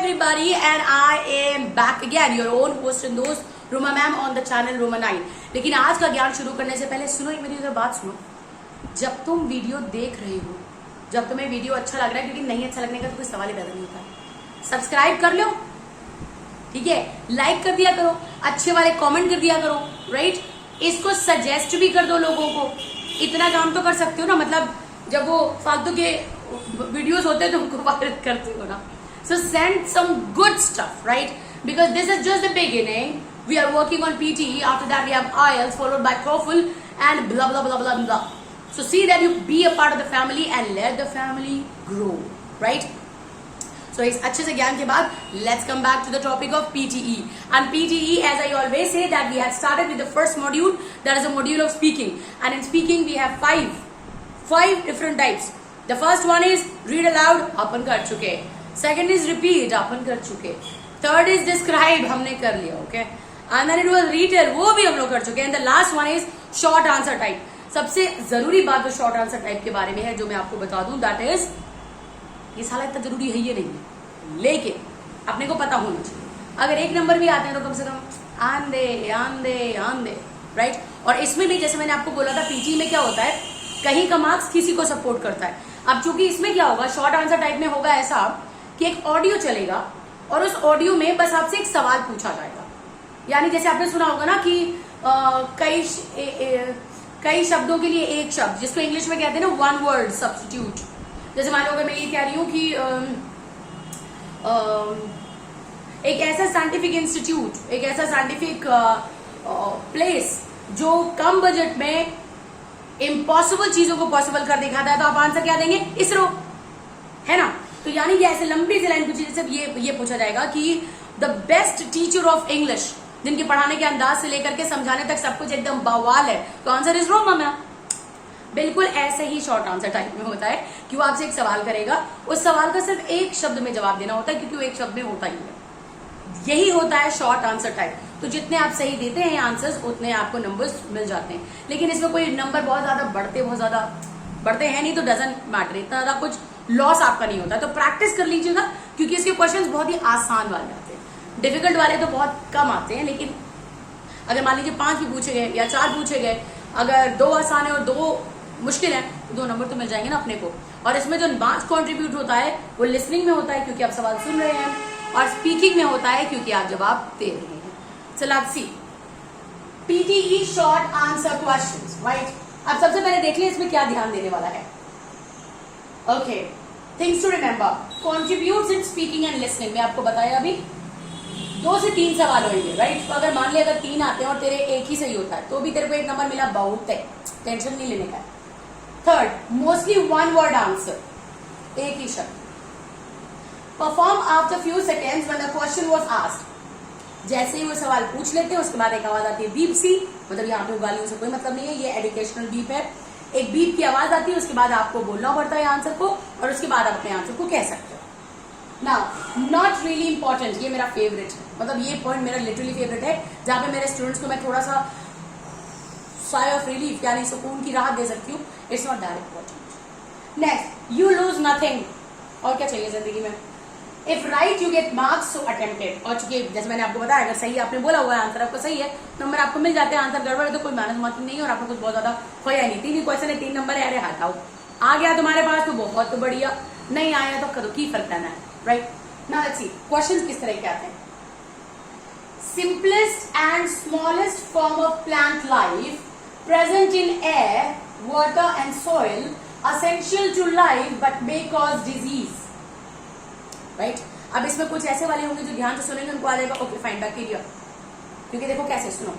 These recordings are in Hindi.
everybody, and I am back again, your own host and host Roma ma'am on the channel Roma 9। लेकिन आज का ज्ञान शुरू करने से पहले सुनो, एक मेरी इधर बात सुनो। जब तुम वीडियो देख रहे हो, जब तुम्हें वीडियो अच्छा लग रहा है, क्योंकि नहीं अच्छा लगने का तो कोई सवाल ही पैदा नहीं होता, सब्सक्राइब कर लो, ठीक है, लाइक कर दिया करो, अच्छे वाले कमेंट कर दिया करो, राइट। इसको सजेस्ट भी कर दो लोगों को, इतना काम तो कर सकते हो ना। मतलब जब वो फालतू के वीडियोस होते हैं तो उनको वायरल करते हो ना। So send some good stuff, right, because this is just the beginning. We are working on PTE, after that we have IELTS followed by TOEFL and blah blah blah blah blah. So see that you be a part of the family and let the family grow, right? So इस अच्छे से ज्ञान के बाद let's come back to the topic of PTE. And PTE, as I always say, that we have started with the first module, that is a module of speaking. And in speaking we have five different types. The first one is read aloud, अपन कर चुके. Second is repeat, अपन कर चुके. Third is describe, हमने कर लिया, okay? And then it was retell, वो भी हम लोग कर चुके. And the last one is short answer type. सबसे जरूरी बात जो शॉर्ट आंसर टाइप के बारे में है, जो मैं आपको बता दूं, दैट इज, ये साला इतना जरूरी है ये नहीं है, लेकिन अपने को पता होना चाहिए। अगर एक नंबर भी आते हैं तो कम से कम आंदे, राइट। और इसमें भी जैसे मैंने आपको बोला था, PTE में क्या होता है, कहीं का मार्क्स किसी को सपोर्ट करता है। अब चूंकि इसमें क्या होगा, शॉर्ट आंसर टाइप में होगा ऐसा कि एक ऑडियो चलेगा और उस ऑडियो में बस आपसे एक सवाल पूछा जाएगा। यानी जैसे आपने सुना होगा ना कि कई शब्दों के लिए एक शब्द, जिसको इंग्लिश में कहते हैं ना वन वर्ड सब्स्टिट्यूट। जैसे मान लो अगर मैं ये कह रही हूं कि एक ऐसा साइंटिफिक इंस्टीट्यूट, एक ऐसा साइंटिफिक प्लेस जो कम बजट में इम्पॉसिबल चीजों को पॉसिबल कर दिखाता है, तो आप आंसर क्या देंगे, इसरो, है ना। तो यानी कि ऐसे लंबी सी लाइन पूछी, जैसे ये पूछा जाएगा कि the best teacher of English, जिनके पढ़ाने के अंदाज से लेकर के समझाने तक सब कुछ एकदम बवाल है, तो आंसर इज रोमा मैम। बिल्कुल ऐसे ही शॉर्ट आंसर टाइप में होता है कि वो आपसे एक सवाल करेगा, उस सवाल का सिर्फ एक शब्द में जवाब देना होता है, क्योंकि वो एक शब्द में होता ही है। यही होता है शॉर्ट आंसर टाइप। तो जितने आप सही देते हैं आंसर्स, उतने आपको नंबर्स मिल जाते हैं। लेकिन इसमें कोई नंबर बहुत ज्यादा बढ़ते हैं नहीं, तो डजंट मैटर, इतना ज्यादा कुछ लॉस आपका नहीं होता। तो प्रैक्टिस कर लीजिएगा, क्योंकि इसके क्वेश्चंस बहुत ही आसान वाले आते हैं, डिफिकल्ट वाले तो बहुत कम आते हैं। लेकिन अगर मान लीजिए 5 भी पूछे गए या 4 पूछे गए, अगर 2 आसान है और 2 मुश्किल है, तो 2 नंबर तो मिल जाएंगे ना अपने को। और इसमें जो मार्क्स कॉन्ट्रीब्यूट होता है वो लिसनिंग में होता है, क्योंकि आप सवाल सुन रहे हैं, और स्पीकिंग में होता है क्योंकि आप जवाब दे रहे हैं। चलो आप सी PTE short answer questions, right. अब सबसे पहले देख लें इसमें क्या ध्यान देने वाला है। Okay, things to remember, contributes in speaking and listening में आपको बताया अभी 2 से 3 सवाल होंगे, राइट। तो अगर मान लिया अगर 3 आते हैं और तेरे एक ही सही होता है, तो भी तेरे को 1 नंबर मिला, बहुत है, टेंशन नहीं लेने का। Third, mostly one word answer, एक ही शब्द। Perform after few seconds when the question was asked. जैसे ही वो सवाल पूछ लेते हैं, उसके बाद एक आवाज आती है बीप सी, मतलब यहाँ पे उगालियों से कोई मतलब नहीं है, ये एजुकेशनल बीप है। एक बीप की आवाज आती है, उसके बाद आपको बोलना पड़ता है आंसर को, और उसके बाद आप अपने आंसर को कह सकते हो। नाउ नॉट रियली इंपॉर्टेंट, ये मेरा फेवरेट है, मतलब ये पॉइंट मेरा लिटरली फेवरेट है, जहां पे मेरे स्टूडेंट्स को मैं थोड़ा सा साई ऑफ रिलीफ, यानी सुकून की राहत दे सकती हूँ। It's not that important. Next, you lose nothing, और क्या चाहिए जिंदगी में। If right you get marks, so attempted. और चूंकि जैसे मैंने आपको बताया, अगर सही आपने बोला हुआ है, आंसर आपका सही है, नंबर आपको मिल जाते हैं। आंसर गड़बड़ है तो कोई माइनस मार्किंग नहीं है, और आपको कुछ बहुत ज्यादा खोया नहीं। 3 ही क्वेश्चन है, 3 नंबर है, अरे हटाओ। आ गया तुम्हारे पास तो बहुत बढ़िया, नहीं आया तो करो, की फर्क है, right. Now let's see questions किस तरह के आते हैं। Simplest and smallest form of plant life present in air, water and soil, essential to life but may cause disease, right. अब इसमें कुछ ऐसे वाले होंगे जो ध्यान से सुनेंगे, उनको आ जाएगा ओके फाइन, बैक्टीरिया। क्योंकि देखो कैसे, सुनो,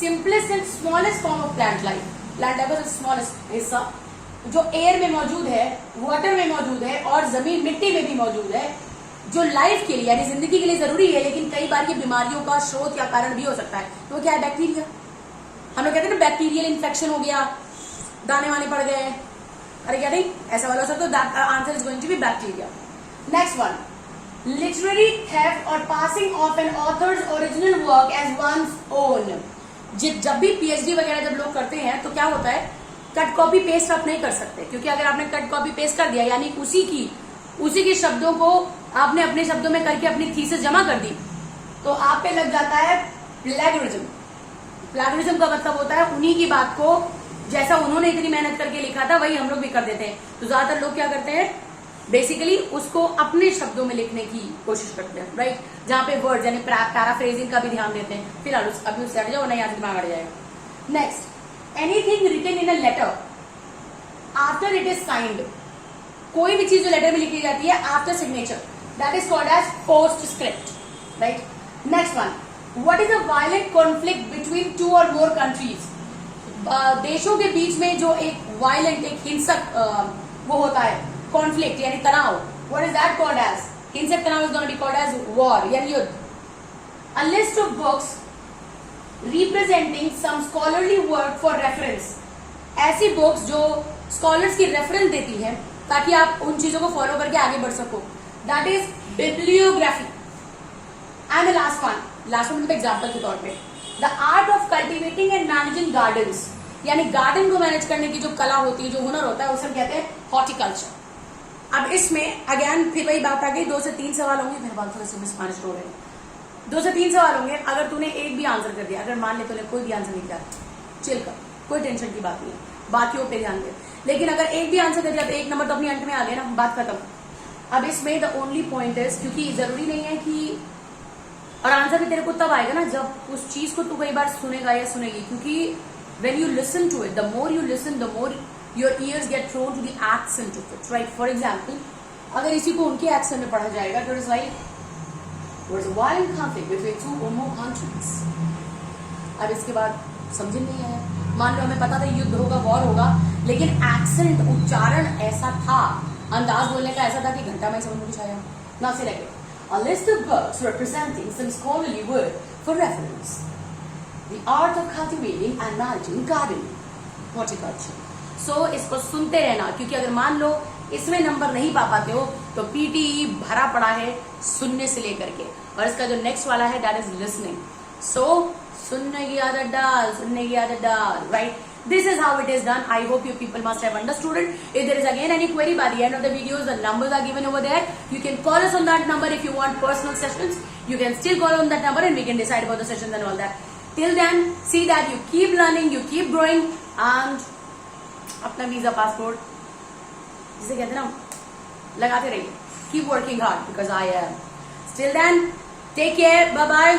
simplest and smallest form of plant life, plant life का स्मॉलेस्ट हिस्सा जो एयर में मौजूद है, वाटर में मौजूद है, और जमीन मिट्टी में भी मौजूद है, जो लाइफ के लिए यानी जिंदगी के लिए जरूरी है, लेकिन कई बार ये बीमारियों का स्रोत या कारण भी हो सकता है। तो क्या है, बैक्टीरिया। हम लोग कहते हैं ना बैक्टीरियल इन्फेक्शन हो गया, दाने वाने पड़ गए, अरे क्या नहीं, ऐसा वाला हो सकता है, तो that answer is going to be bacteria. Next one, literary theft और passing off an author's original work as one's own. जब भी PhD वगैरह जब लोग करते हैं, तो क्या होता है, कट कॉपी पेस्ट आप नहीं कर सकते, क्योंकि अगर आपने कट कॉपी पेस्ट कर दिया, यानी उसी के शब्दों को आपने अपने शब्दों में करके अपनी थीसिस जमा कर दी, तो आप पे लग जाता है प्लेगरिज्म। प्लेगरिज्म का मतलब होता है उन्हीं की बात को जैसा उन्होंने इतनी मेहनत करके लिखा था वही हम लोग भी कर देते हैं। तो ज्यादातर लोग क्या करते हैं, बेसिकली उसको अपने शब्दों में लिखने की कोशिश करते हैं, राइट, जहां पे वर्ड यानी पैराफ्रेजिंग का भी ध्यान देते हैं। फिलहाल अभी उससे हट जाओ, नहीं याद दिमाग हट जाएगा। Next, anything written in a letter after it is signed. कोई भी चीज जो लेटर में लिखी जाती है after signature, that is called as postscript, right. Next one, what is a violent conflict between two or more countries. देशों के बीच में जो एक वायलेंट, एक हिंसक वो होता है, कॉन्फ्लिक्ट यानी तनाव, what is that called as, हिंसक तनाव is gonna be called as war यानी युद्ध। A list of books representing some scholarly work for reference. ऐसी बुक्स जो स्कॉलर्स की रेफरेंस देती है ताकि आप उन चीजों को फॉलो करके आगे बढ़ सको, that is bibliography. And the last one मतलब एग्जाम्पल के तौर पे, the art of cultivating and managing gardens, यानी गार्डन को मैनेज करने की जो कला होती है, जो हुनर होता है, उसे हम कहते हैं हॉर्टिकल्चर। अब इसमें अगेन फिर वही बात आ गई, 2 से 3 सवाल होंगे, मेरे बात थोड़े से स्पैनिश हो रहे हैं, 2 से 3 सवाल होंगे। अगर तूने एक भी आंसर कर दिया, अगर मान ले तूने कोई भी आंसर नहीं किया, चिल कर, कोई टेंशन की बात नहीं है, बाकियों पे ध्यान दे। लेकिन अगर एक भी आंसर कर दिया तो 1 नंबर तो अपनी अंत में आ गया ना, बात खत्म। अब इसमें द ओनली पॉइंट इज, क्योंकि जरूरी नहीं है कि, और आंसर भी तेरे को तब आएगा ना जब उस चीज को तू कई बार सुनेगा या सुनेगी, क्योंकि when you listen to it, the more you listen, the more your ears get prone to the accent of it, right? For example, अगर इसी को उनके accent में पढ़ा जाएगा, there is like, there is a violent conflict between 2 or more countries. अब इसके बाद समझ नहीं आया, मान लो हमें पता था युद्ध होगा, वॉर होगा, लेकिन एक्सेंट, उच्चारण ऐसा था, अंदाज बोलने का ऐसा था कि घंटा में समझ में कुछ आया ना। से लगे a list of books representing some scholarly work for reference, the art of cultivating and managing garden, horticulture. So इसको सुनते रहना, क्योंकि अगर मान लो इसमें नंबर नहीं पा पाते हो तो पीटीई भरा पड़ा है सुनने से लेकर के, और इसका जो नेक्स्ट वाला है दैट इज लिसनिंग। सो सुनने की आदत डाल, सुनने की आदत डाल, right. This is how it is done. I hope you people must have understood it. If there is again any query by the end of the videos, the numbers are given over there. You can call us on that number if you want personal sessions. You can still call on that number and we can decide about the sessions and all that. Till then, see that you keep learning, you keep growing, and अपना वीजा पासपोर्ट जिसे कहते हैं ना, लगाते रहिए. Keep working hard because I am. Till then, take care. Bye bye.